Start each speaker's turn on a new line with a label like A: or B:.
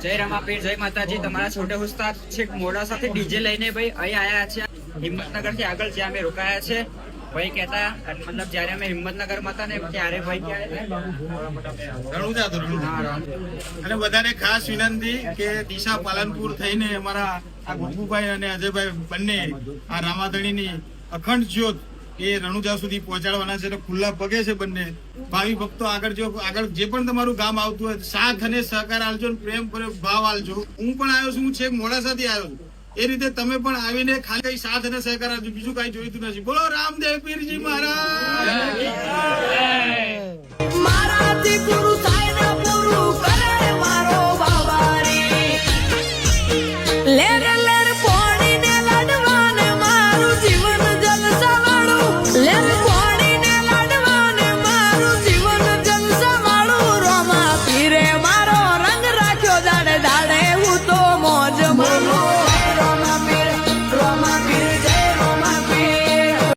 A: જય રમાપીર, જય માતાજી. તમારા છોટે ઉસ્તાદ છેક મોડાસાથી ડીજે લઈને ભાઈ અહીં આયા છે. હિંમતનગર થી આગળ જ્યાં અમે રોકાયા છે. ભાઈ કહેતા મતલબ જયારે અમે હિંમતનગર માં હતા ને ત્યારે ભાઈ
B: રણુજા હતો, રણુજા. અને બધાને ખાસ વિનંતી કે દિશા પાલનપુર થઈને અમારા આ ગોપુભાઈ અને અજયભાઈ બંને આ રામાધણીની અખંડ જ્યોત એ રણુજા સુધી પહોંચાડવાના છે. ખુલ્લા પગે છે બંને ભાવિ ભક્તો. આગળ જે પણ તમારું ગામ આવતું હોય સાથ અને સહકાર આલજો, પ્રેમ ભાવ આલજો. હું પણ આવ્યો છું, હું છેક મોડાસાથી આવ્યો છું. એ રીતે તમે પણ આવીને ખાલી સાથ અને સહકાર આપજો, બીજું કઈ જોઈતું નથી. બોલો રામદેવ પીરજી મહારાજ.